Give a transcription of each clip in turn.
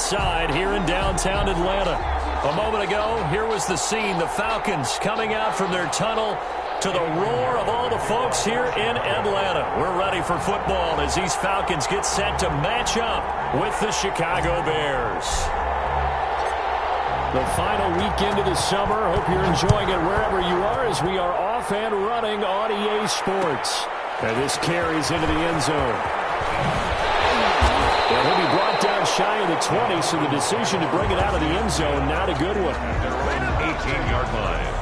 side here in downtown Atlanta. A moment ago, here was the scene. The Falcons coming out from their tunnel to the roar of all the folks here in Atlanta. We're ready for football as these Falcons get set to match up with the Chicago Bears. The final weekend of the summer. Hope you're enjoying it wherever you are as we are off and running on EA Sports. And this carries into the end zone. And he'll be brought down shy of the 20, so the decision to bring it out of the end zone, not a good one. 18-yard line.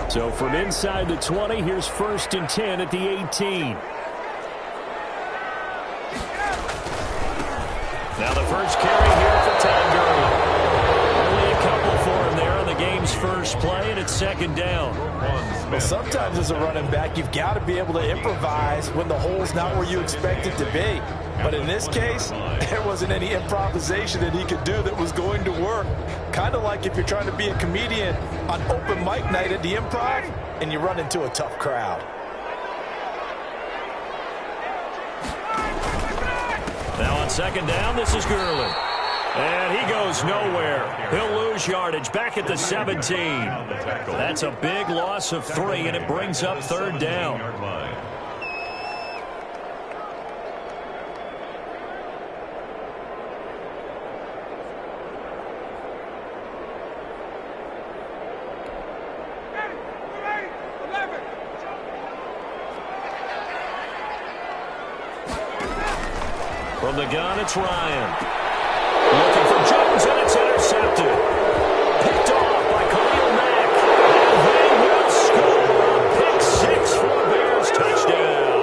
So from inside the 20, here's 1st and 10 at the 18. Now the first carry here for Todd Gurley. Only a couple for him there on the game's first play, and it's 2nd down. Well, sometimes as a running back, you've got to be able to improvise when the hole's not where you expect it to be. But in this case, there wasn't any improvisation that he could do that was going to work. Kind of like if you're trying to be a comedian on open mic night at the Improv and you run into a tough crowd. Now on 2nd down, this is Gurley. And he goes nowhere. He'll lose yardage back at the 17. That's a big loss of 3, and it brings up 3rd down. From the gun, it's Ryan. Looking for Jones, and it's intercepted. Picked off by Khalil Mack. And they will score. Pick 6 for a Bears touchdown.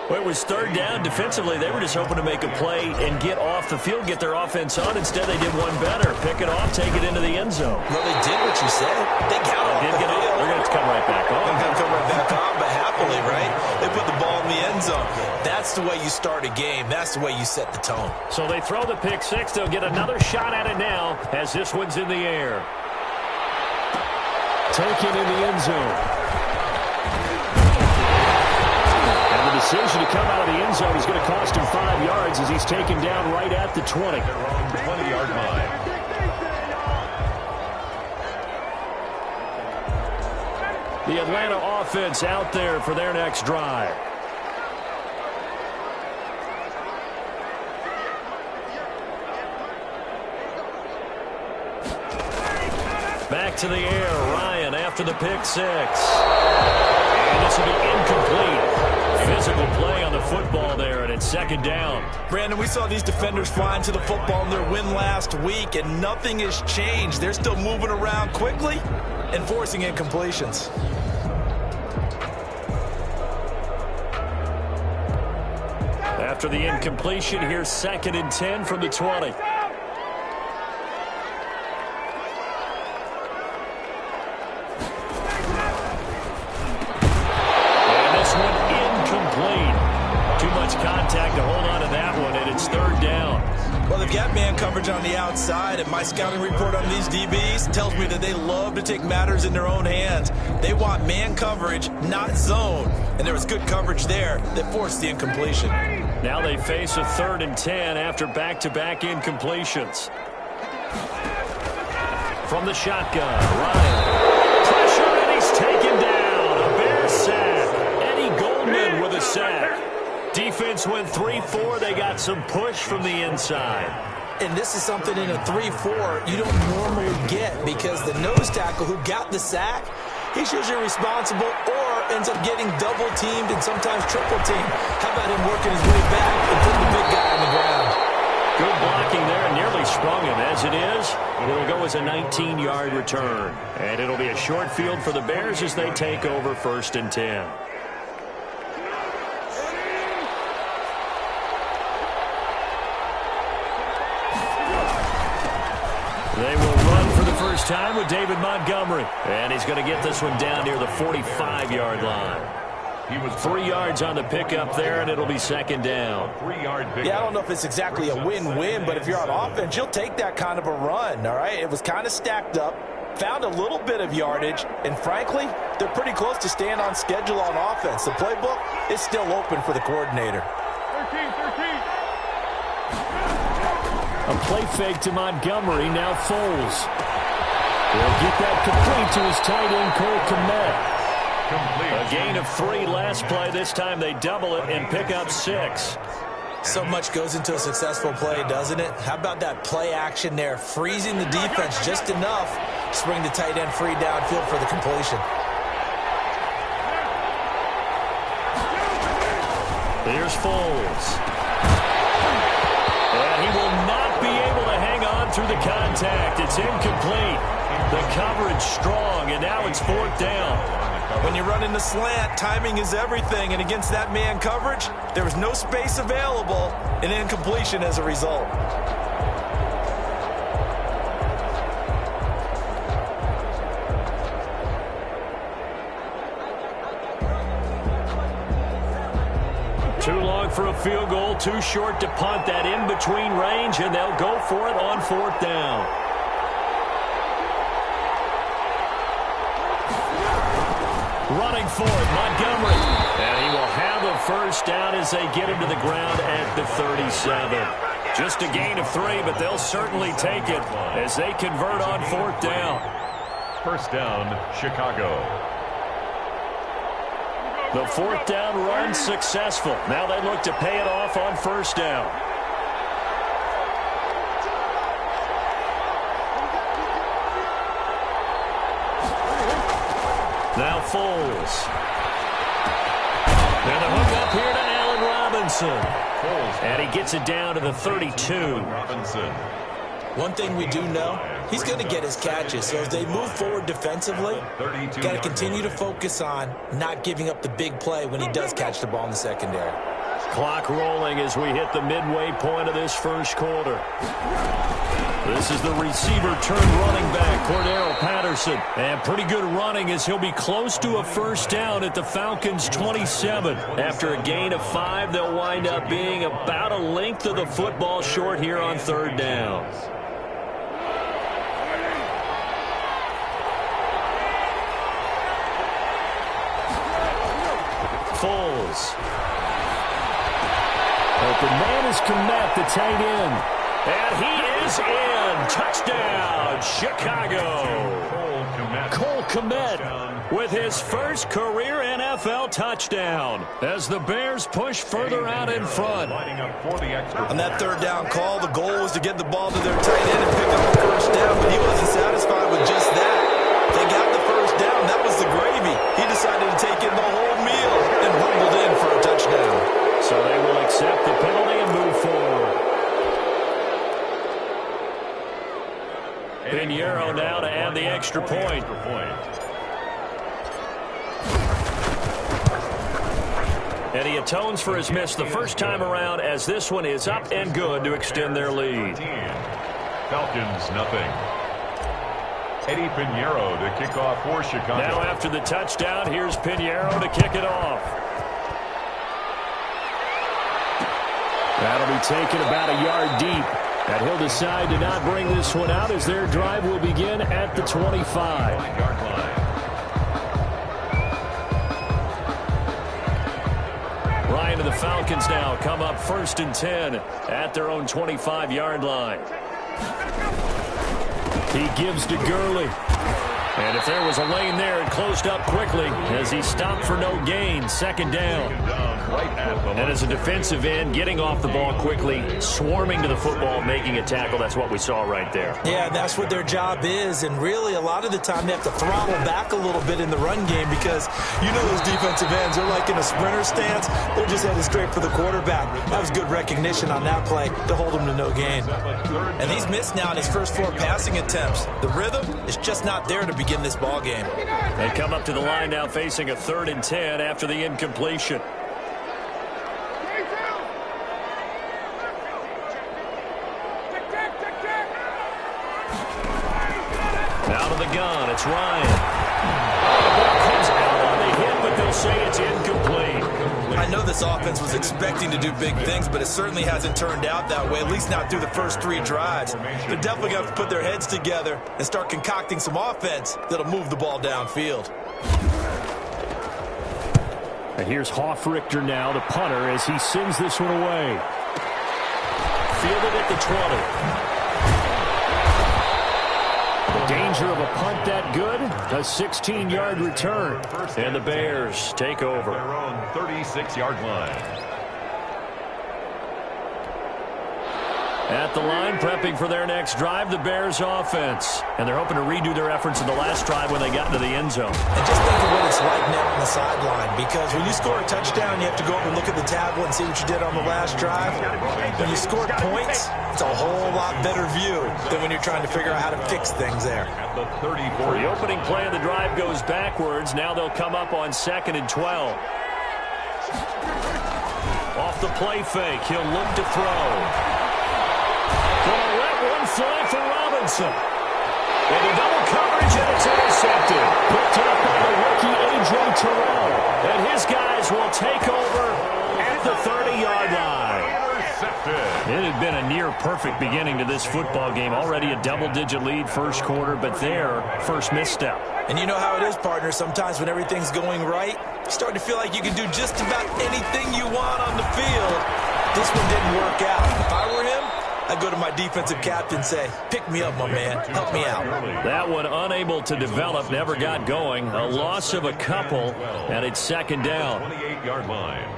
Well, it was 3rd down. Defensively, they were just hoping to make a play and get off the field, get their offense on. Instead, they did one better. Pick it off, take it into the end zone. Well, they did what you said. They got off the field. They're going to come right back on. They're going to come right back on, but happily, right? They put the ball in the end zone. That's the way you start a game. That's the way you set the tone. So they throw the pick 6. They'll get another shot at it now as this one's in the air. Taken in the end zone. And the decision to come out of the end zone is going to cost him 5 yards as he's taken down right at the 20. They're on the 20-yard line. The Atlanta offense out there for their next drive. Back to the air, Ryan after the pick 6. And this will be incomplete. Physical play on the football there, and it's 2nd down. Brandon, we saw these defenders flying to the football in their win last week, and nothing has changed. They're still moving around quickly and forcing incompletions. After the incompletion, here's 2nd and 10 from the 20. And this one incomplete. Too much contact to hold on to that one, and it's 3rd down. Well, they've got man coverage on the outside, and my scouting report on these DBs tells me that they love to take matters in their own hands. They want man coverage, not zone. And there was good coverage there that forced the incompletion. Now they face a 3rd and 10 after back-to-back incompletions. From the shotgun, Ryan. Pressure, and he's taken down. A Bears sack. Eddie Goldman with a sack. Defense went 3-4. They got some push from the inside. And this is something in a 3-4 you don't normally get because the nose tackle who got the sack, he's usually responsible or ends up getting double-teamed and sometimes triple-teamed. How about him working his way back and putting the big guy on the ground? Good blocking there and nearly sprung him. As it is, it'll go as a 19-yard return. And it'll be a short field for the Bears as they take over 1st and 10. They will run for the first time with David Montgomery. And he's going to get this one down near the 45-yard line. He was 3 yards on the pickup there, and it'll be second down. 3-yard pickup. Yeah, I don't know if it's exactly a win-win, but if you're on offense, you'll take that kind of a run, all right? It was kind of stacked up, found a little bit of yardage, and frankly, they're pretty close to staying on schedule on offense. The playbook is still open for the coordinator. 13. A play fake to Montgomery, now Foles. He'll get that complete to his tight end, Cole Kmet. A gain of 3 last play. This time they double it and pick up 6. So much goes into a successful play, doesn't it? How about that play action there, freezing the defense just enough to bring the tight end free downfield for the completion. Here's Foles. And he will not be able to hang on through the contact. It's incomplete. The coverage strong, and now it's 4th down. When you run in the slant, timing is everything, and against that man coverage, there was no space available, and incompletion as a result. Too long for a field goal, too short to punt. That in-between range, and they'll go for it on 4th down. Running for it, Montgomery. And he will have a first down as they get him to the ground at the 37. Just a gain of 3, but they'll certainly take it as they convert on 4th down. First down, Chicago. The 4th down run successful. Now they look to pay it off on 1st down. Now Foles. And the hook up here to Allen Robinson. And he gets it down to the 32. Robinson. One thing we do know, he's going to get his catches. So as they move forward defensively, got to continue to focus on not giving up the big play when he does catch the ball in the secondary. Clock rolling as we hit the midway point of this first quarter. This is the receiver turned running back, Cordero Patterson. And pretty good running as he'll be close to a first down at the Falcons' 27. After a gain of 5, they'll wind up being about a length of the football short here on 3rd down. Foles. Open man is Kmet, the tight end. And he is in. Touchdown, Chicago. Cole Kmet with his first career NFL touchdown as the Bears push further out in front. On that 3rd down call, the goal was to get the ball to their tight end and pick up the first down, but he wasn't satisfied with just that. They got the first down. That was the gravy. He decided to take in the whole meal and rumbled in for a touchdown. So they will accept the penalty and move forward. Pinheiro now to add the extra point. And he atones for his miss the first time around as this one is up and good to extend their lead. Falcons, nothing. Eddie Pinheiro to kick off for Chicago. Now after the touchdown, here's Pinheiro to kick it off. That'll be taken about a yard deep. And he'll decide to not bring this one out as their drive will begin at the 25-yard line. Ryan and the Falcons now come up 1st and 10 at their own 25-yard line. He gives to Gurley. And if there was a lane there, it closed up quickly as he stopped for no gain. 2nd down. And as a defensive end, getting off the ball quickly, swarming to the football, making a tackle. That's what we saw right there. Yeah, that's what their job is. And really, a lot of the time, they have to throttle back a little bit in the run game because you know those defensive ends, they're like in a sprinter stance. They're just headed straight for the quarterback. That was good recognition on that play to hold him to no gain. And he's missed now in his first 4 passing attempts. The rhythm is just not there to begin this ball game. They come up to the line now facing a 3rd and 10 after the incompletion. Out of the gun, it's Ryan. The ball comes out on the hit, but they'll will say it's incomplete. I know this offense was expecting to do big things, but it certainly hasn't turned out that way, at least not through the first 3 drives. They're definitely going to have to put their heads together and start concocting some offense that'll move the ball downfield. And here's Hoffrichter now, the punter, as he sends this one away. Fielded at the 20. The danger of a punt that good, a 16-yard return. And the Bears take over. Their own 36-yard line. At the line, prepping for their next drive, the Bears offense. And they're hoping to redo their efforts in the last drive when they got into the end zone. And just think of what it's like now on the sideline, because when you score a touchdown, you have to go over and look at the tablet and see what you did on the last drive. When you score points, it's a whole lot better view than when you're trying to figure out how to fix things there. At the 34. The opening play of the drive goes backwards. Now they'll come up on 2nd and 12. Off the play fake, he'll look to throw. Gonna let one fly for Robinson. Into double coverage, and it's intercepted. Picked up by the rookie A.J. Terrell. And his guys will take over at the 30-yard line. It had been a near-perfect beginning to this football game. Already a double-digit lead first quarter, but their first misstep. And you know how it is, partner. Sometimes when everything's going right, you start to feel like you can do just about anything you want on the field. This one didn't work out. If I were him, I'd go to my defensive captain and say, pick me up, my man. Help me out. That one unable to develop, never got going. A loss of a couple, and it's 2nd down. 28-yard line.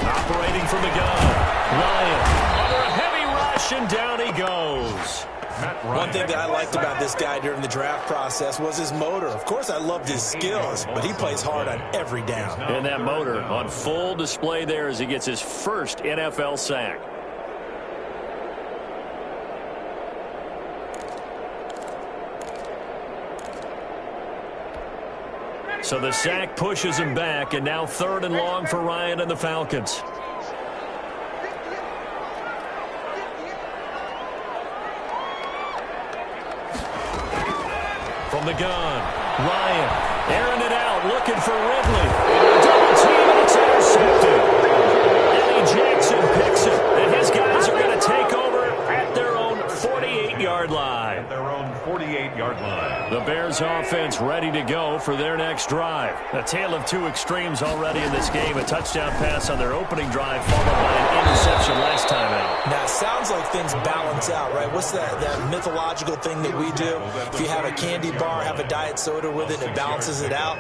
Operating from the gun. Ryan. And down he goes. One thing that I liked about this guy during the draft process was his motor. Of course, I loved his skills, but he plays hard on every down. And that motor on full display there as he gets his first NFL sack. So the sack pushes him back, and now 3rd and long for Ryan and the Falcons. From the gun, Ryan airing it out, looking for Ridley. Double team, and it's intercepted. Eddie Jackson picks it, and his guys are going to take over at their own 48-yard line. At their own 48-yard line. The Bears offense ready to go for their next drive. A tale of 2 extremes already in this game. A touchdown pass on their opening drive, followed by an interception last time out. Now, it sounds like things balance out, right? What's that mythological thing that we do? If you have a candy bar, have a diet soda with it, it balances it out.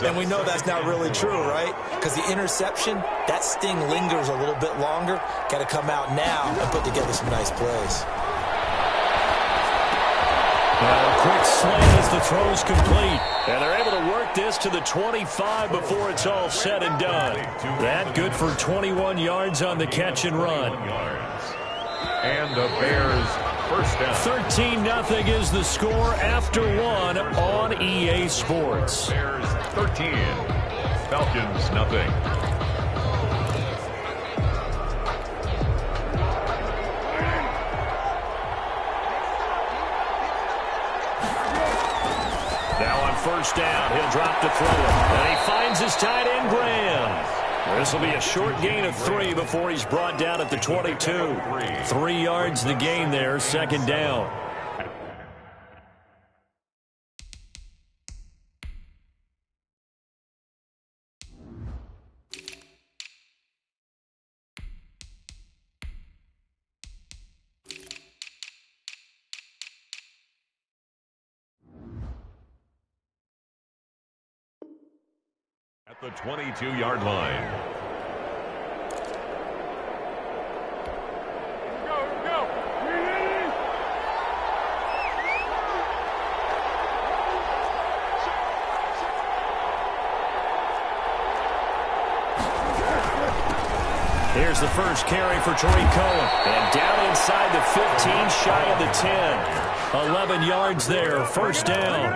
And we know that's not really true, right? Because the interception, that sting lingers a little bit longer. Got to come out now and put together some nice plays. Now a quick slant as the throw's complete. And they're able to work this to the 25 before it's all said and done. That good for 21 yards on the catch and run. And the Bears first down. 13-0 is the score after 1 on EA Sports. Bears 13. Falcons nothing. First down, he'll drop to throw it. And he finds his tight end, Graham. This will be a short gain of 3 before he's brought down at the 22. 3 yards the gain there, 2nd down. At the 22-yard line. Go. Here's the first carry for Tariq Cohen. And down inside the 15, shy of the 10. 11 yards there, first down.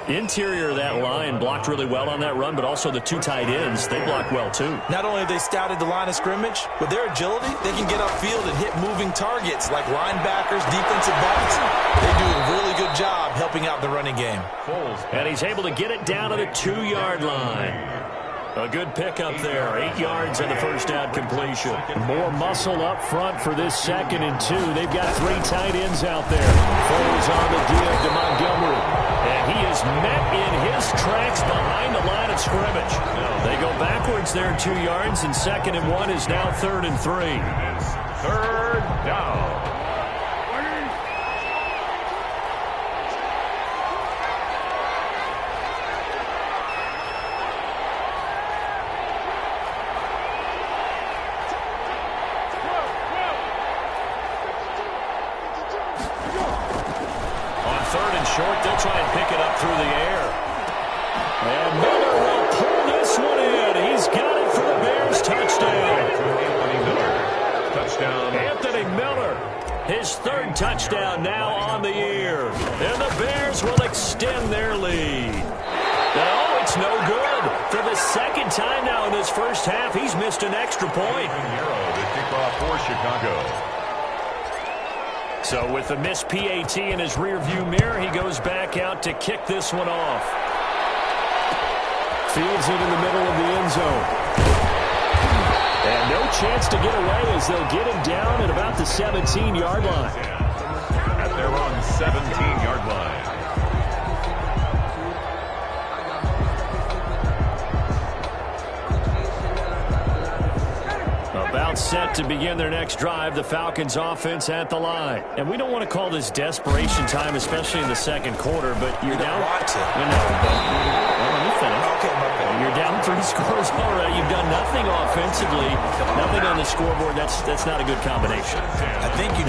Interior of that line blocked really well on that run, but also the two tight ends, they blocked well too. Not only have they scouted the line of scrimmage, with their agility, they can get upfield and hit moving targets like linebackers, defensive backs. They do a really good job helping out the running game. And he's able to get it down to the 2-yard line. A good pickup there. 8 yards on the first down completion. More muscle up front for this 2nd and 2. They've got 3 tight ends out there. Foles on the deal to Montgomery. And he is met in his tracks behind the line of scrimmage. They go backwards there 2 yards, and 2nd and 1 is now 3rd and 3. It's 3rd down. Short, they'll try and pick it up through the air. And Miller will pull this one in. He's got it for the Bears. Touchdown. Anthony Miller. Touchdown. Anthony Miller. His 3rd touchdown now on the year. And the Bears will extend their lead. No, it's no good. For the 2nd time now in this first half, he's missed an extra point. The kickoff for Chicago. So with the missed PAT in his rearview mirror, he goes back out to kick this one off. Fields it in the middle of the end zone. And no chance to get away as they'll get him down at about the 17-yard line. At their own 17-yard line. About set to begin their next drive, the Falcons offense at the line. And we don't want to call this desperation time, especially in the 2nd quarter, but you're down. Want to. Let me finish. Okay, my bad. You're down 3 scores already. You've done nothing offensively, nothing on the scoreboard. That's not a good combination. I think you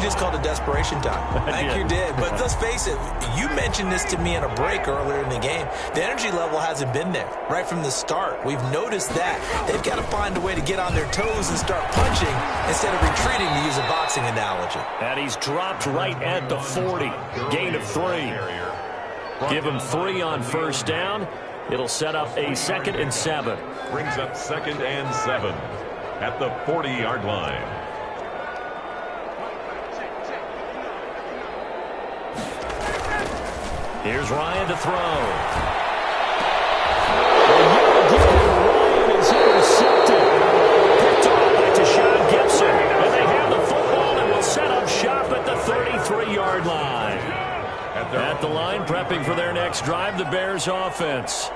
just called it desperation time. I think you did. But let's face it, you mentioned this to me in a break earlier in the game. The energy level hasn't been there right from the start. We've noticed that. They've got to find a way to get on their toes and start punching instead of retreating, to use a boxing analogy. And he's dropped right at the 40. Gain of 3. Give him 3 on first down. It'll set up a 2nd and 7. Brings up 2nd and 7 at the 40-yard line. Here's Ryan to throw. Ryan is intercepted. Picked off by Deshaun Gibson. And they have the football and will set up shop at the 33-yard line. At the line, prepping for their next drive, the Bears offense.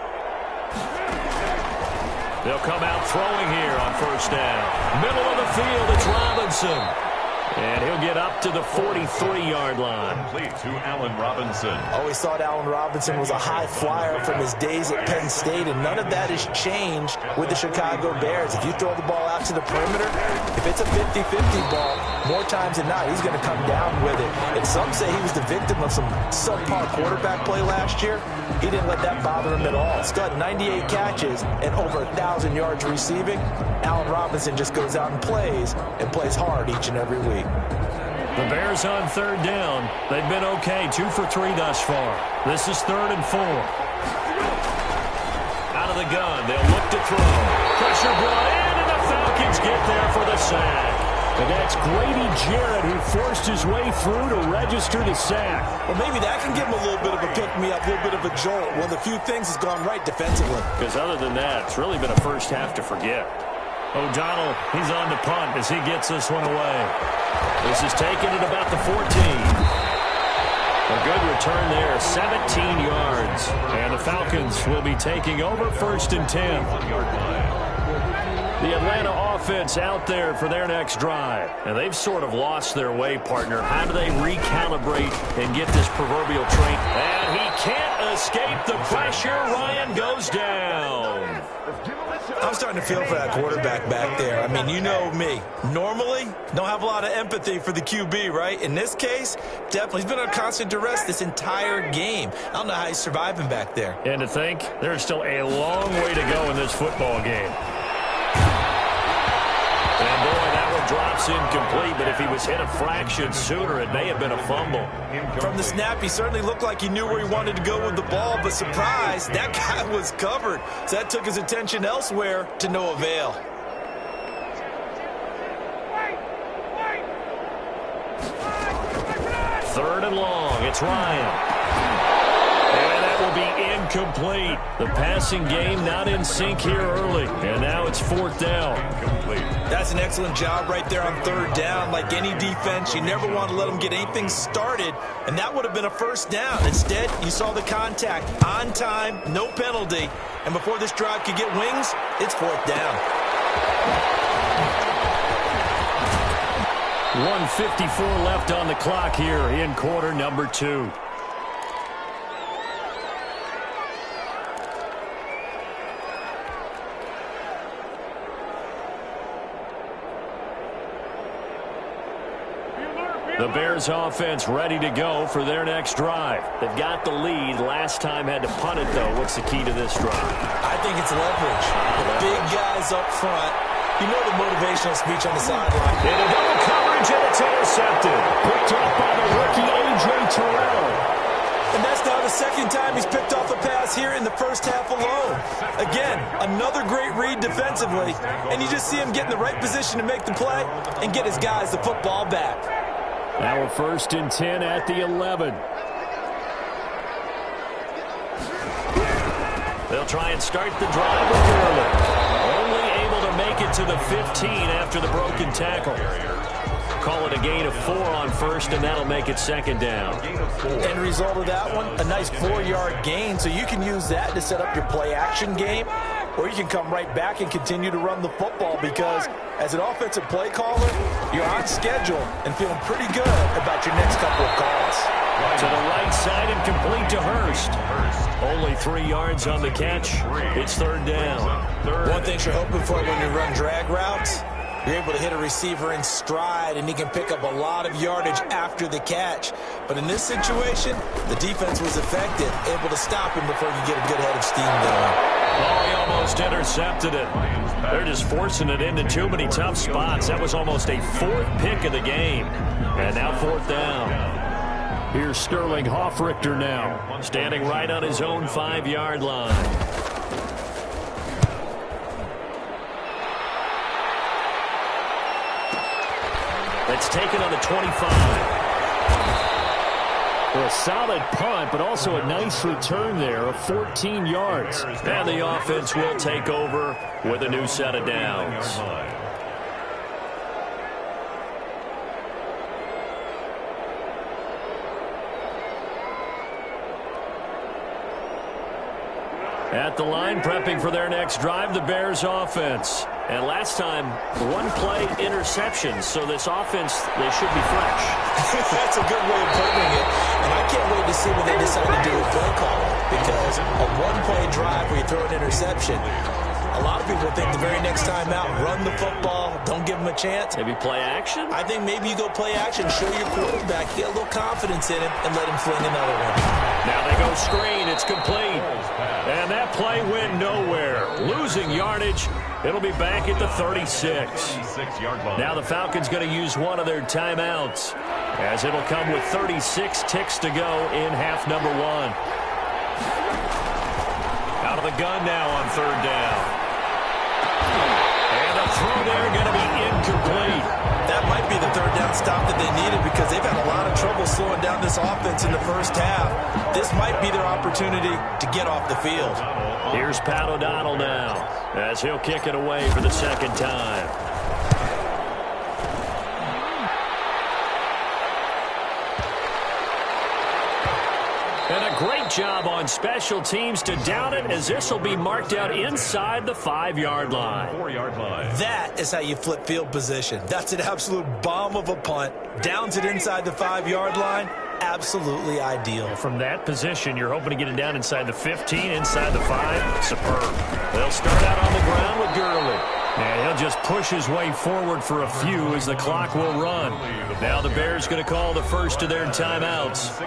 They'll come out throwing here on first down. Middle of the field, it's Robinson. And he'll get up to the 43-yard line. Complete to Allen Robinson. Always thought Allen Robinson was a high flyer from his days at Penn State, and none of that has changed with the Chicago Bears. If you throw the ball out to the perimeter, if it's a 50-50 ball, more times than not, he's going to come down with it. And some say he was the victim of some subpar quarterback play last year. He didn't let that bother him at all. Still had 98 catches and over 1,000 yards receiving. Allen Robinson just goes out and plays hard each and every week. The Bears on third down. They've been okay, 2 for 3 thus far. This is 3rd and 4. Out of the gun, they'll look to throw. Pressure brought in, and the Falcons get there for the sack. And that's Grady Jarrett who forced his way through to register the sack. Well, maybe that can give him a little bit of a pick-me-up, a little bit of a jolt. One of the few things has gone right defensively. Because other than that, it's really been a first half to forget. O'Donnell, he's on the punt as he gets this one away. This is taken at about the 14. A good return there, 17 yards. And the Falcons will be taking over 1st and 10. 1-yard line. The Atlanta offense out there for their next drive. And they've sort of lost their way, partner. How do they recalibrate and get this proverbial train? And he can't escape the pressure. Ryan goes down. I'm starting to feel for that quarterback back there. I mean, you know me. Normally, don't have a lot of empathy for the QB, right? In this case, definitely. He's been under constant duress this entire game. I don't know how he's surviving back there. And to think, there's still a long way to go in this football game. And boy, that one drops Pass incomplete, but if he was hit a fraction sooner, it may have been a fumble. From the snap, he certainly looked like he knew where he wanted to go with the ball, but surprise, that guy was covered. So that took his attention elsewhere to no avail. Third and long. It's Ryan. And that will be incomplete. The passing game not in sync here early. And now it's fourth down. Incomplete. That's an excellent job right there on third down. Like any defense, you never want to let them get anything started, and that would have been a first down. Instead, you saw the contact on time, no penalty, and before this drive could get wings, it's fourth down. 1:54 left on the clock here in quarter number 2. The Bears offense ready to go for their next drive. They've got the lead. Last time had to punt it, though. What's the key to this drive? I think it's leverage. The big guys up front. You know the motivational speech on the sideline. Into double coverage, and it's intercepted. Picked off by the rookie, A.J. Terrell. And that's now the second time he's picked off a pass here in the first half alone. Again, another great read defensively. And you just see him get in the right position to make the play and get his guys the football back. Now we're 1st and 10 at the 11. They'll try and start the drive with Gurley. Only able to make it to the 15 after the broken tackle. Call it a gain of 4 on first, and that'll make it second down. End result of that one, a nice 4-yard gain, so you can use that to set up your play-action game, or you can come right back and continue to run the football because as an offensive play caller, you're on schedule and feeling pretty good about your next couple of calls. To the right side and complete to Hurst. Only 3 yards on the catch. It's third down. One thing you're hoping for when you run drag routes, you're able to hit a receiver in stride, and he can pick up a lot of yardage after the catch. But in this situation, the defense was effective, able to stop him before you get a good head of steam going. Oh, he almost intercepted it. They're just forcing it into too many tough spots. That was almost a 4th pick of the game. And now 4th down. Here's Sterling Hoffrichter now, standing right on his own 5-yard line. It's taken on the 25. Well, a solid punt, but also a nice return there of 14 yards. And the offense will take over with a new set of downs. At the line, prepping for their next drive, the Bears offense. And last time, 1-play interceptions, so this offense, they should be fresh. That's a good way of putting it. And I can't wait to see what they decide to do with play calling, because a 1-play drive where you throw an interception, a lot of people think the very next time out, run the football, don't give them a chance. Maybe play action? I think maybe you go play action, show your quarterback, get a little confidence in him, and let him fling another one. Now they go screen. It's complete. And that play went nowhere. Losing yardage. It'll be back at the 36. Now the Falcons going to use one of their timeouts, as it'll come with 36 ticks to go in half number 1. Out of the gun now on third down. And the throw there going to be incomplete. That might be the third down stop that they needed, because they've had a lot of trouble slowing down this offense in the first half. This might be their opportunity to get off the field. Here's Pat O'Donnell now, as he'll kick it away for the second time. And a great job on special teams to down it, as this will be marked out inside the 5-yard line. 4-yard line. That is how you flip field position. That's an absolute bomb of a punt. Downs it inside the 5-yard line. Absolutely ideal. From that position, you're hoping to get it down inside the 15, inside the 5. Superb. They'll start out on the ground with Gurley. And he'll just push his way forward for a few as the clock will run. Now the Bears going to call the first of their timeouts,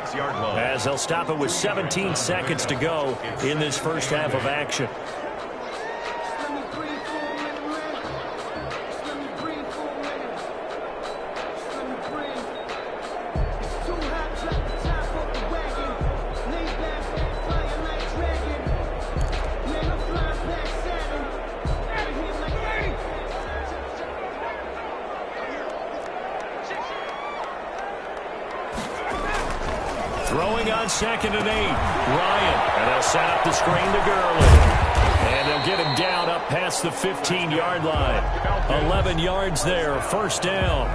as they'll stop it with 17 seconds to go in this first half of action. Throwing on 2nd and 8. Ryan. And they'll set up the screen to Gurley. And they'll get him down up past the 15-yard line. 11 yards there. First down.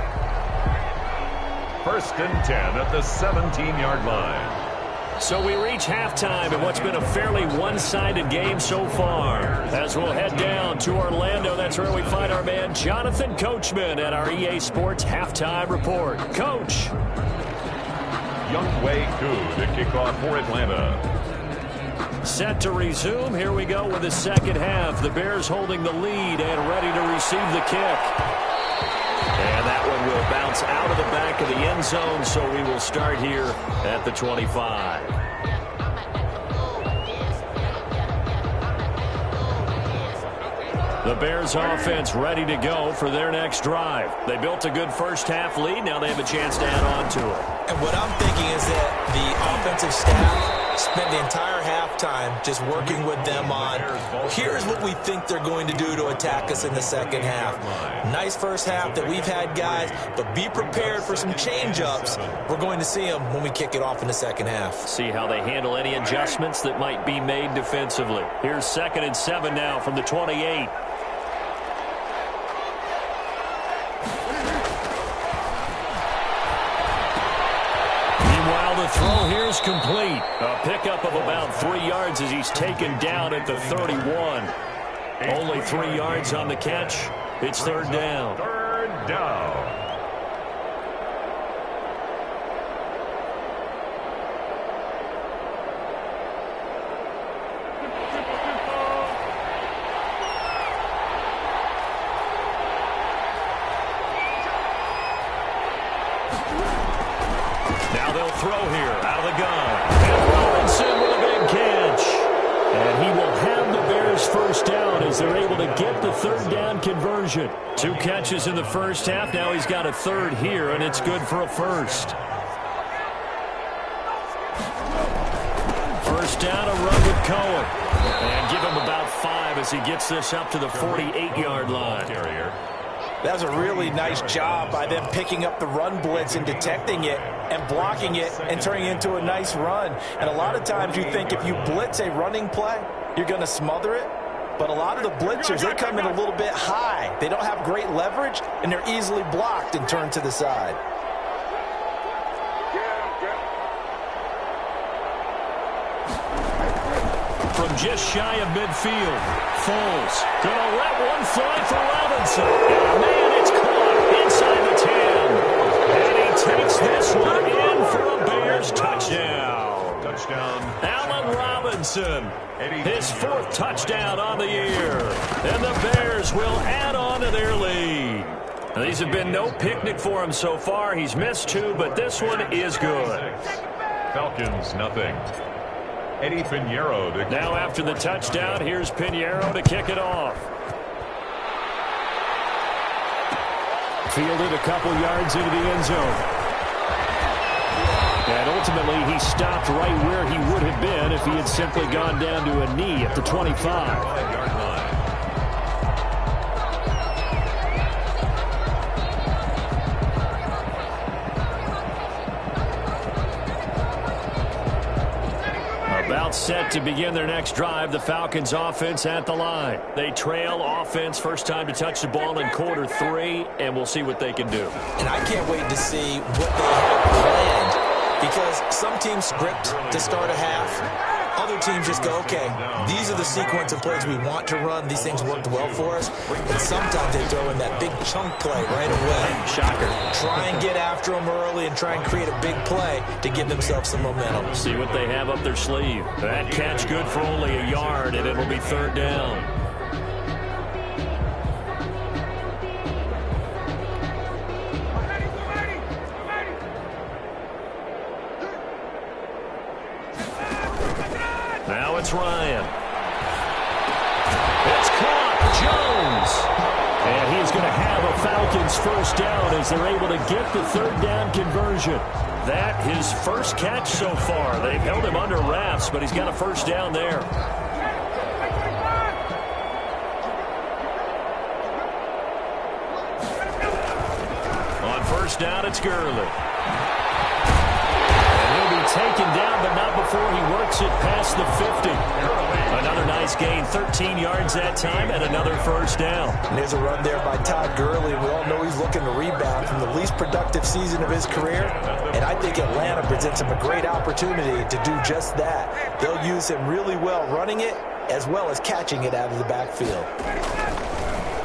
1st and 10 at the 17-yard line. So we reach halftime in what's been a fairly one-sided game so far. As we'll head down to Orlando, that's where we find our man Jonathan Coachman at our EA Sports Halftime Report. Coach. Younghoe Koo to kick off for Atlanta. Set to resume. Here we go with the second half. The Bears holding the lead and ready to receive the kick. And that one will bounce out of the back of the end zone, so we will start here at the 25. The Bears offense ready to go for their next drive. They built a good first-half lead. Now they have a chance to add on to it. And what I'm thinking is that the offensive staff spent the entire halftime just working with them on, here's what we think they're going to do to attack us in the second half. Nice first half that we've had, guys, but be prepared for some change-ups. We're going to see them when we kick it off in the second half. See how they handle any adjustments that might be made defensively. Here's 2nd and 7 now from the 28. The throw here is complete. A pickup of about 3 yards as he's taken down at the 31. Only 3 yards on the catch. It's 3rd down. 3rd down. Now they'll throw here out of the gun. And Robinson with a big catch. And he will have the Bears first down as they're able to get the 3rd down conversion. 2 catches in the first half. Now he's got a 3rd here, and it's good for a first. First down, a run with Cohen. And give him about 5 as he gets this up to the 48-yard line. That was a really nice job by them picking up the run blitz and detecting it and blocking it and turning it into a nice run. And a lot of times you think if you blitz a running play, you're going to smother it. But a lot of the blitzers, they come in a little bit high. They don't have great leverage, and they're easily blocked and turned to the side. From just shy of midfield, Foles gonna let one fly for Robinson. And man, it's caught inside the 10. And he takes this one in for a Bears touchdown. Allen Robinson, his 4th touchdown on the year. And the Bears will add on to their lead. Now, these have been no picnic for him so far. He's missed 2, but this one is good. Falcons, nothing. Eddie Pinheiro. Now after the touchdown, here's Pinheiro to kick it off. Fielded a couple yards into the end zone. And ultimately, he stopped right where he would have been if he had simply gone down to a knee at the 25. About set to begin their next drive. The Falcons offense at the line. They trail offense, first time to touch the ball in Q3, and we'll see what they can do. And I can't wait to see what they have planned, because some teams script to start a half. Other teams just go, okay, these are the sequence of plays we want to run. These things worked well for us. And sometimes they throw in that big chunk play right away. Shocker. Try and get after them early and try and create a big play to give themselves some momentum. See what they have up their sleeve. That catch good for only a yard, and it'll be 3rd down. Now it's Ryan. It's caught. Jones. And he's going to have a Falcons first down as they're able to get the 3rd down conversion. That his first catch so far. They've held him under wraps, but he's got a first down there. On first down, it's Gurley. And he'll be taken taken down, but not before he works it past the 50. Another nice gain, 13 yards that time, and another first down. And there's a run there by Todd Gurley. We all know he's looking to rebound from the least productive season of his career, and I think Atlanta presents him a great opportunity to do just that. They'll use him really well running it as well as catching it out of the backfield.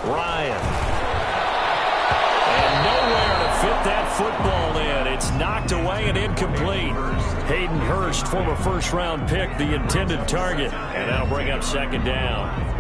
Ryan. And nowhere to fit that football in. It's knocked away and incomplete. Hayden Hurst, former first-round pick, the intended target. And that'll bring up second down.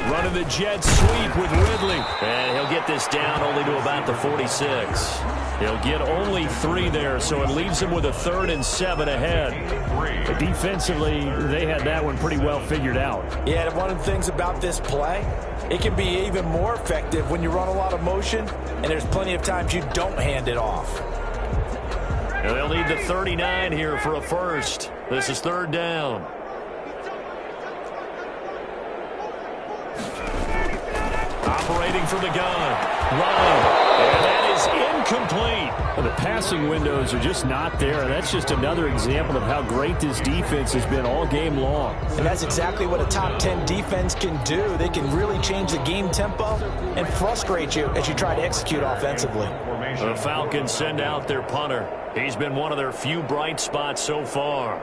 Running the jet sweep with Ridley. And he'll get this down only to about the 46. He'll get only 3 there, so it leaves him with a 3rd and 7 ahead. But defensively, they had that one pretty well figured out. Yeah, and one of the things about this play, it can be even more effective when you run a lot of motion, and there's plenty of times you don't hand it off. And they'll need the 39 here for a first. This is 3rd down. Operating from the gun. Running. And that is incomplete. Well, the passing windows are just not there. That's just another example of how great this defense has been all game long. And that's exactly what a top 10 defense can do. They can really change the game tempo and frustrate you as you try to execute offensively. The Falcons send out their punter. He's been one of their few bright spots so far.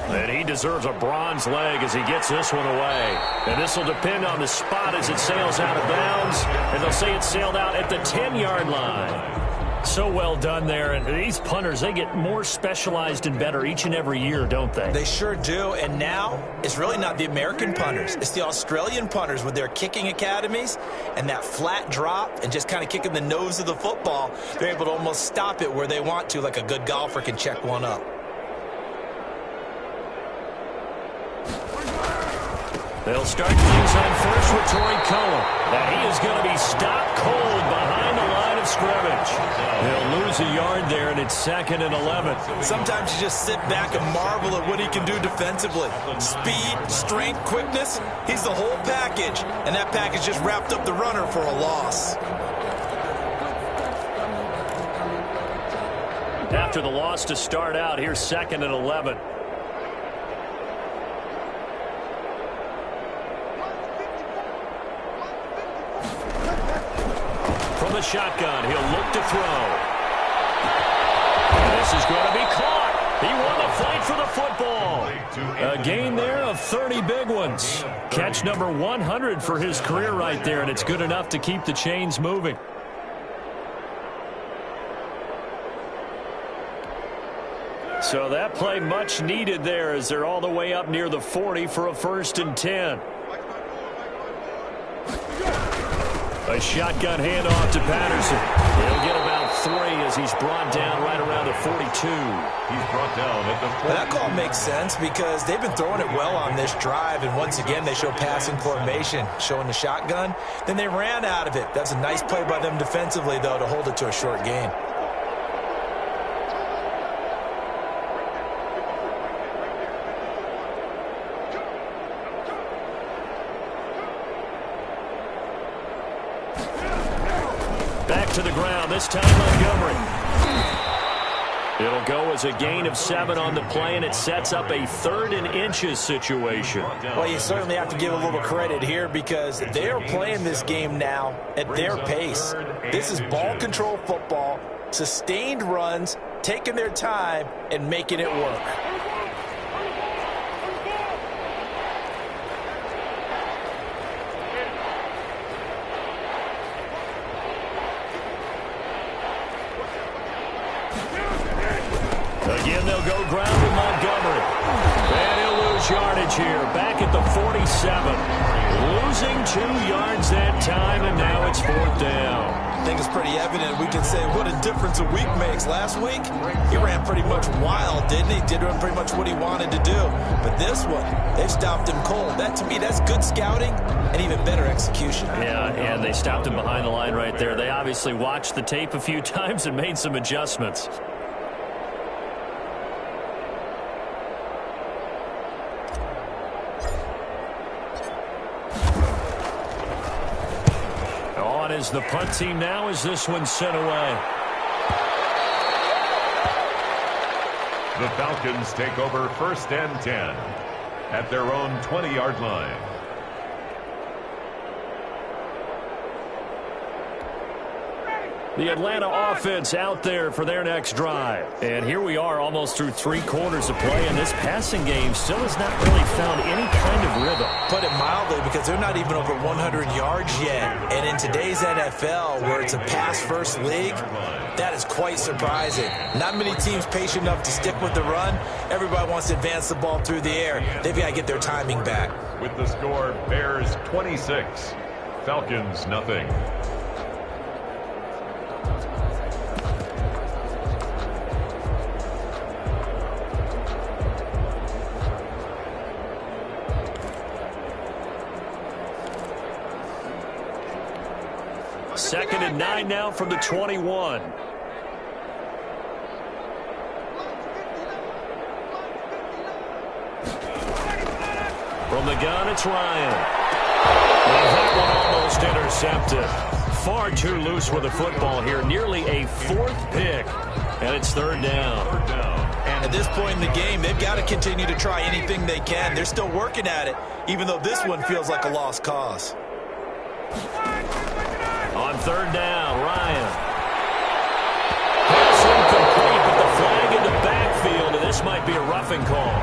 And he deserves a bronze leg as he gets this one away. And this will depend on the spot as it sails out of bounds. And they'll say it sailed out at the 10-yard line. So well done there. And these punters, they get more specialized and better each and every year, don't they? They sure do. And now it's really not the American punters. It's the Australian punters with their kicking academies and that flat drop and just kind of kicking the nose of the football. They're able to almost stop it where they want to, like a good golfer can check one up. They'll start things on first with Torrey Cohen. And he is going to be stopped cold behind the line of scrimmage. They'll lose a yard there, and it's 2nd and 11. Sometimes you just sit back and marvel at what he can do defensively. Speed, strength, quickness, he's the whole package. And that package just wrapped up the runner for a loss. After the loss to start out, here's 2nd and 11. From the shotgun, he'll look to throw. And this is going to be caught. He won the fight for the football. A gain there of 30 big ones. Catch number 100 for his career right there, and it's good enough to keep the chains moving. So that play much needed there as they're all the way up near the 40 for a 1st and 10. A shotgun handoff to Patterson. He'll get about 3 as he's brought down right around the 42. He's brought down at the 40. That call makes sense because they've been throwing it well on this drive, and once again they show passing formation, showing the shotgun. Then they ran out of it. That's a nice play by them defensively, though, to hold it to a short gain. To the ground, this time Montgomery. It'll go as a gain of 7 on the play, and it sets up a 3rd and inches situation. Well, you certainly have to give a little credit here because they're playing this game now at their pace. This is ball control football, sustained runs, taking their time, and making it work. Again, they'll go ground with Montgomery. And he'll lose yardage yardage here, back at the 47. Losing 2 yards that time, and now it's 4th down. I think it's pretty evident. We can say what a difference a week makes. Last week, he ran pretty much wild, didn't he? Did pretty much what he wanted to do. But this one, they stopped him cold. That, to me, that's good scouting and even better execution. Yeah, and they stopped him behind the line right there. They obviously watched the tape a few times and made some adjustments. On is the punt team now as this one's sent away. The Falcons take over 1st and 10 at their own 20-yard line. The Atlanta offense out there for their next drive. And here we are almost through 3 quarters of play, and this passing game still has not really found any kind of rhythm. Put it mildly, because they're not even over 100 yards yet. And in today's NFL, where it's a pass-first league, that is quite surprising. Not many teams patient enough to stick with the run. Everybody wants to advance the ball through the air. They've got to get their timing back. With the score, Bears 26, Falcons nothing. Second and 9 now from the 21. From the gun, it's Ryan. And that one almost intercepted. Far too loose with the football here. Nearly a 4th pick. And it's 3rd down. And at this point in the game, they've got to continue to try anything they can. They're still working at it, even though this one feels like a lost cause. On 3rd down, Ryan. Pass incomplete, but the flag in the backfield, and this might be a roughing call.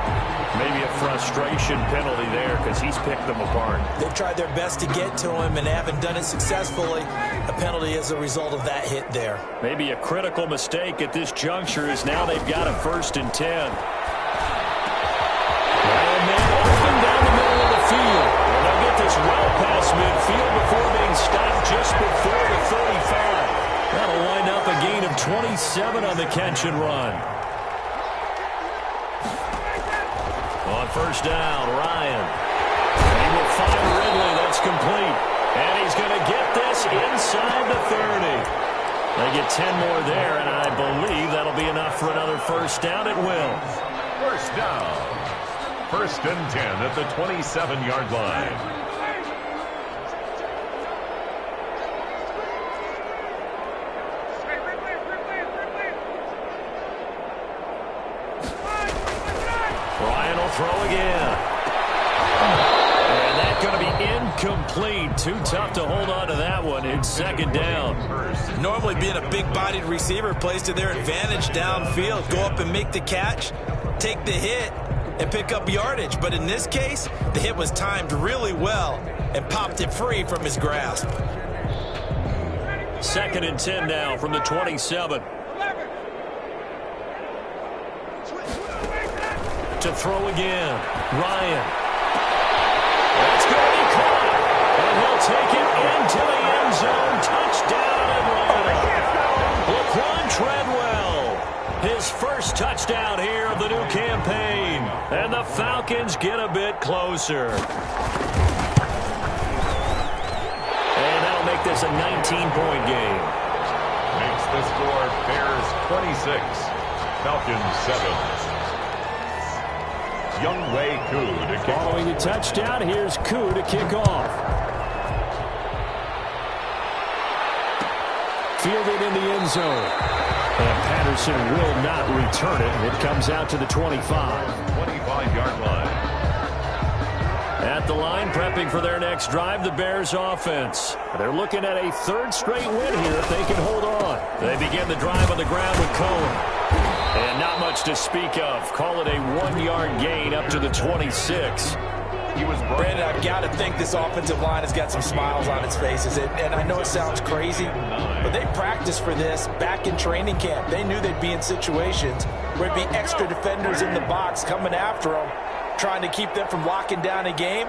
Maybe a frustration penalty there because he's picked them apart. They've tried their best to get to him and haven't done it successfully. A penalty as a result of that hit there. Maybe a critical mistake at this juncture is now they've got a 1st and 10. And then open down the middle of the field. And they'll get this well past midfield before being stopped just before the 35. That'll wind up a gain of 27 on the catch and run. On 1st down, Ryan. He will find Ridley. That's complete. And he's going to get this inside the 30. They get 10 more there, and I believe that'll be enough for another 1st down. It will. 1st down. 1st and 10 at the 27-yard line. Throw again. And that's going to be incomplete. Too tough to hold on to that one. It's 2nd down. Normally being a big-bodied receiver plays to their advantage downfield. Go up and make the catch, take the hit, and pick up yardage. But in this case, the hit was timed really well and popped it free from his grasp. 2nd and 10 now from the 27. To throw again. Ryan. That's going to be caught. And he'll take it into the end zone. Touchdown, Atlanta. Laquan Treadwell. His 1st touchdown here of the new campaign. And the Falcons get a bit closer. And that'll make this a 19-point game. Makes the score Bears 26, Falcons 7. Younghoe Koo to kick off. Following the touchdown, here's Koo to kick off. Fielded in the end zone. And Patterson will not return it. It comes out to the 25. 25-yard line. At the line, prepping for their next drive, the Bears offense. They're looking at a 3rd straight win here if they can hold on. They begin the drive on the ground with Cohen. And not much to speak of. Call it a 1-yard gain up to the 26. Brandon, I've got to think this offensive line has got some smiles on its faces. And I know it sounds crazy, but they practiced for this back in training camp. They knew they'd be in situations where it'd be extra defenders in the box coming after them. trying to keep them from locking down a game.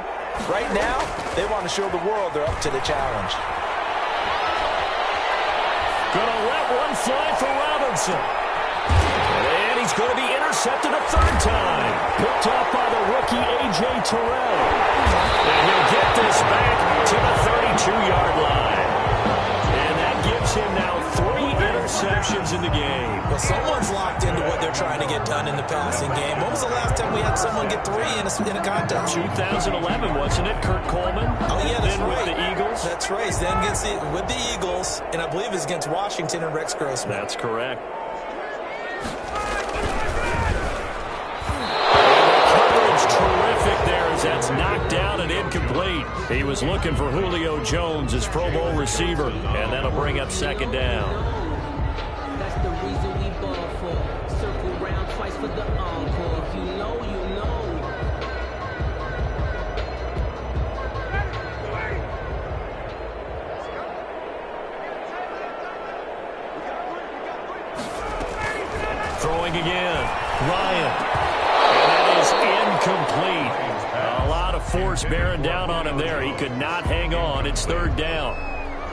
Right now, they want to show the world they're up to the challenge. Gonna let one fly for Robinson. And he's going to be intercepted a third time. Picked off by the rookie A.J. Terrell. And he'll get this back to the 32-yard line. And that gives him now 3 interceptions in the game. Well, someone's locked into what they're trying to get done in the passing game. When was the last time we had someone get 3 in a contest? 2011, wasn't it? Kurt Coleman. Oh, yeah, that's then right. With the Eagles. That's right. Then with the Eagles, and I believe it's against Washington and Rex Grossman. That's correct. Terrific there as that's knocked down and incomplete. He was looking for Julio Jones, his Pro Bowl receiver, and that'll bring up second down. That's the reason we ball for. Circle round twice for the encore. If you know, you know. Throwing again. Ryan. Incomplete. A lot of force bearing down on him there. He could not hang on. It's third down.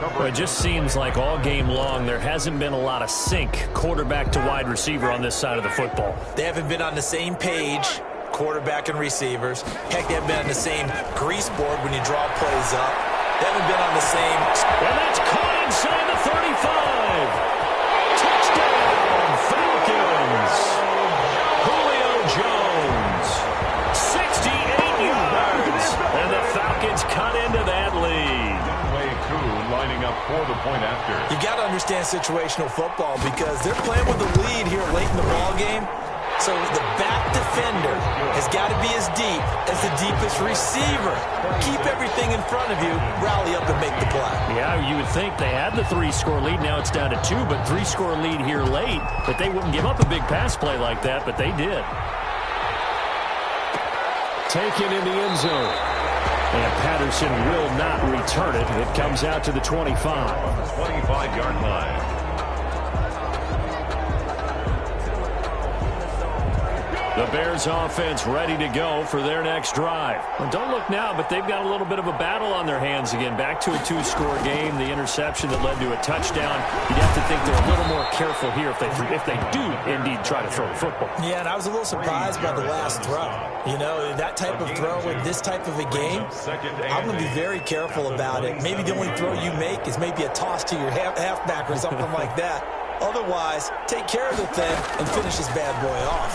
Well, it just seems like all game long there hasn't been a lot of sync quarterback to wide receiver on this side of the football. They haven't been on the same page, quarterback and receivers. Heck, they haven't been on the same grease board when you draw plays up. They haven't been on the same. And that's caught inside the 35. Touchdown, Falcons. Julio Jones. 68 yards. And the Falcons cut into that lead. Lining up for the point after. You got to understand situational football because they're playing with the lead here late in the ball game. So the back defender has got to be as deep as the deepest receiver. Keep everything in front of you, rally up and make the play. Yeah, you would think they had the 3-score lead. Now it's down to 2, but 3-score lead here late. But they wouldn't give up a big pass play like that, but they did. Taken in the end zone. And Patterson will not return it. It comes out to the 25. 25-yard line. The Bears offense ready to go for their next drive. Well, don't look now, but they've got a little bit of a battle on their hands again. Back to a 2-score game. The interception that led to a touchdown. You'd have to think they're a little more careful here if they do indeed try to throw the football. Yeah, and I was a little surprised by the last throw. You know, that type of throw in this type of a game, I'm going to be very careful about it. Maybe the only throw you make is maybe a toss to your halfback or something like that. Otherwise, take care of the thing and finish this bad boy off.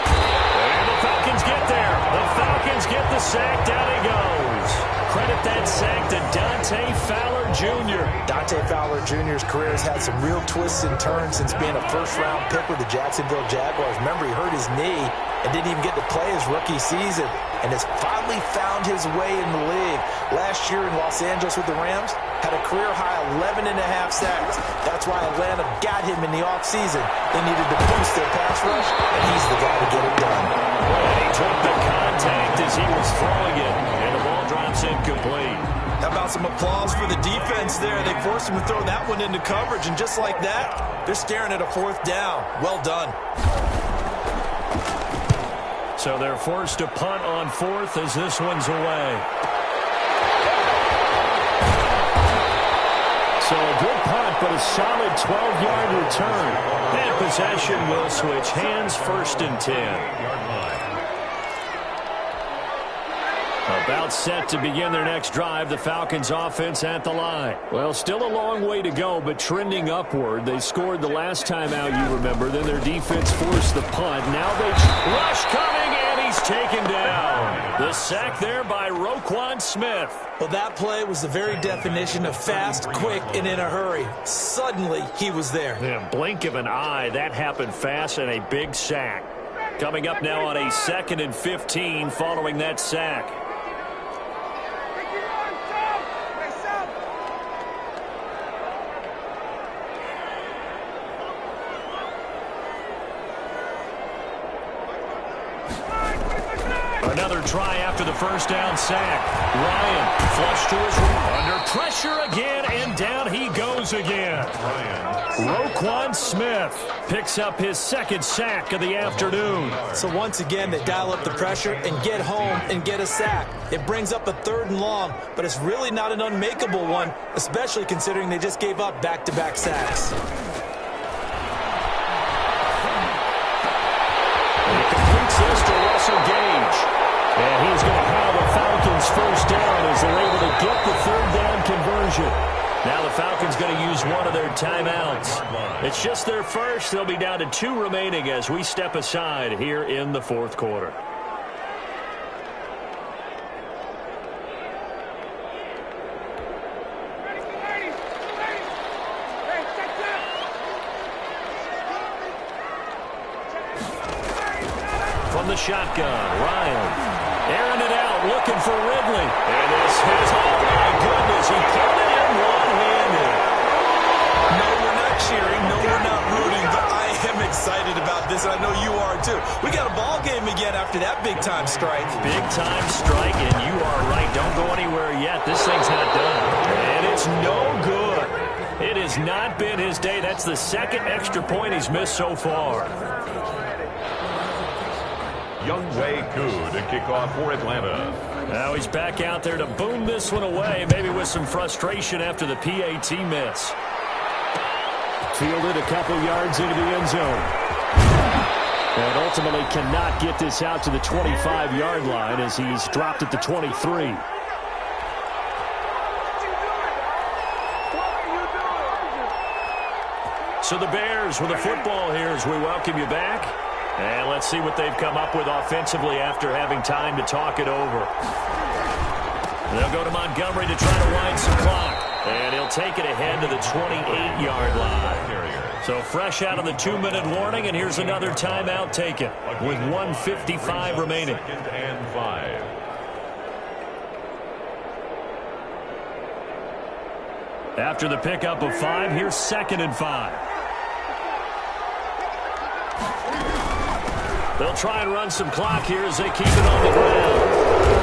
And the Falcons get there. The Falcons get the sack. Down he goes. Credit that sack to Dante Fowler Jr. Dante Fowler Jr.'s career has had some real twists and turns since being a first-round pick with the Jacksonville Jaguars. Remember, he hurt his knee and didn't even get to play his rookie season and has finally found his way in the league. Last year in Los Angeles with the Rams, had a career-high 11.5 sacks. That's why Atlanta got him in the offseason. They needed to boost their pass rush, and he's the guy to get it done. He took the contact as he was throwing it, and the ball drops incomplete. How about some applause for the defense there? They forced him to throw that one into coverage, and just like that, they're staring at a 4th down. Well done. So they're forced to punt on 4th as this one's away. So a good punt, but a solid 12-yard return. And possession will switch hands, 1st and 10. About set to begin their next drive, the Falcons offense at the line. Well, still a long way to go, but trending upward. They scored the last time out, you remember. Then their defense forced the punt. Now they rush coming, and he's taken down. The sack there by Roquan Smith. Well, that play was the very definition of fast, quick, and in a hurry. Suddenly, he was there. Yeah, blink of an eye, that happened fast, and a big sack. Coming up now on a 2nd and 15 following that sack. Another try after the first down sack. Ryan flush to his right. Under pressure again, and down he goes again. Roquan Smith picks up his second sack of the afternoon. So once again, they dial up the pressure and get home and get a sack. It brings up a 3rd and long, but it's really not an unmakeable one, especially considering they just gave up back-to-back sacks. He completes this to Russell Gage. And he's going to have the Falcons first down as they're able to get the 3rd down conversion. Now the Falcons going to use one of their timeouts. It's just their first. They'll be down to 2 remaining as we step aside here in the 4th quarter. From the shotgun, Ryan airing it out, looking for Ridley. And this is, oh my goodness, he pulled it in one-handed. No, we're not cheering. No, we're not rooting, but I am excited about this, and I know you are too. We got a ball game again after that big-time strike. Big-time strike, and you are right. Don't go anywhere yet. This thing's not done. And it's no good. It has not been his day. That's the 2nd extra point he's missed so far. Younghoe Koo to kick off for Atlanta. Now he's back out there to boom this one away, maybe with some frustration after the PAT miss. Fielded a couple yards into the end zone. And ultimately cannot get this out to the 25-yard line as he's dropped at the 23. So the Bears with the football here as we welcome you back. And let's see what they've come up with offensively after having time to talk it over. They'll go to Montgomery to try to wind some clock. And he'll take it ahead to the 28-yard line. So fresh out of the 2-minute warning, and here's another timeout taken with 1:55 remaining. 2nd and 5. After the pickup of 5, here's 2nd and 5. They'll try and run some clock here as they keep it on the ground.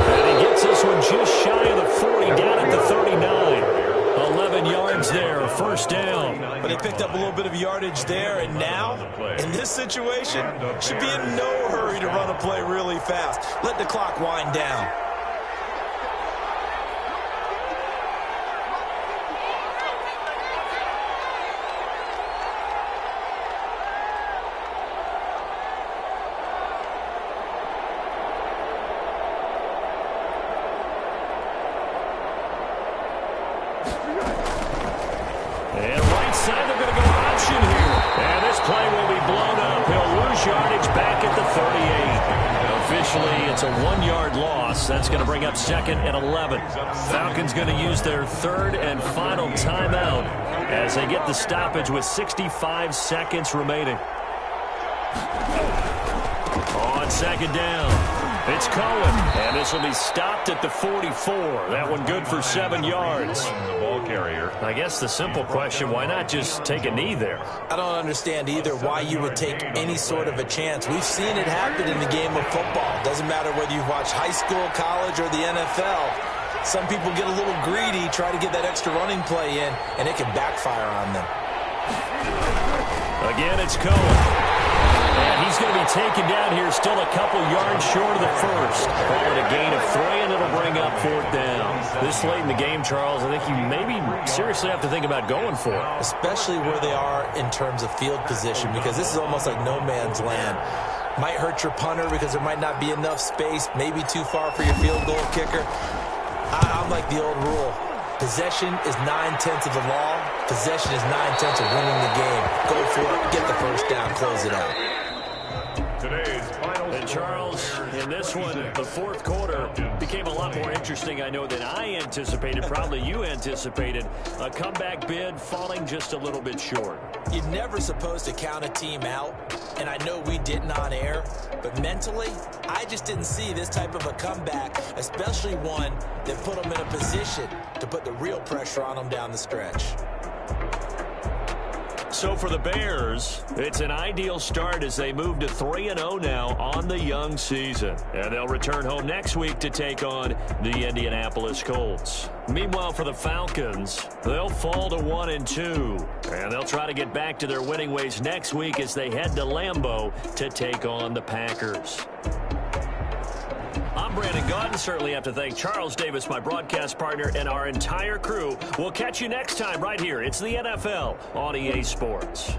And he gets this one just shy of the 40, down at the 39. 11 yards there, first down. But they picked up a little bit of yardage there, and now, in this situation, should be in no hurry to run a play really fast. Let the clock wind down. And right side, they're going to go option here. And this play will be blown up. He'll lose yardage back at the 38. Officially, it's a 1-yard loss. That's going to bring up 2nd and 11. Falcons going to use their 3rd and final timeout as they get the stoppage with 65 seconds remaining. On 2nd down. It's Cohen, and this will be stopped at the 44. That one good for 7 yards. The ball carrier. I guess the simple question, why not just take a knee there? I don't understand either why you would take any sort of a chance. We've seen it happen in the game of football. Doesn't matter whether you watch high school, college, or the NFL. Some people get a little greedy, try to get that extra running play in, and it can backfire on them. Again, it's Cohen. And he's going to be taken down here still a couple yards short of the first. Call it a gain of 3, and it'll bring up 4th down. This late in the game, Charles, I think you maybe seriously have to think about going for it. Especially where they are in terms of field position, because this is almost like no man's land. Might hurt your punter because there might not be enough space, maybe too far for your field goal kicker. I'm like the old rule. Possession is 9/10 of the law. Possession is 9/10 of winning the game. Go for it, get the first down, close it out. Today's final. And Charles, in this one, the 4th quarter became a lot more interesting, I know, than I anticipated. Probably you anticipated. A comeback bid falling just a little bit short. You're never supposed to count a team out, and I know we didn't on air, but mentally, I just didn't see this type of a comeback, especially one that put them in a position to put the real pressure on them down the stretch. So for the Bears, it's an ideal start as they move to 3-0 now on the young season. And they'll return home next week to take on the Indianapolis Colts. Meanwhile, for the Falcons, they'll fall to 1-2. And they'll try to get back to their winning ways next week as they head to Lambeau to take on the Packers. I'm Brandon Gaudin. Certainly have to thank Charles Davis, my broadcast partner, and our entire crew. We'll catch you next time right here. It's the NFL on EA Sports.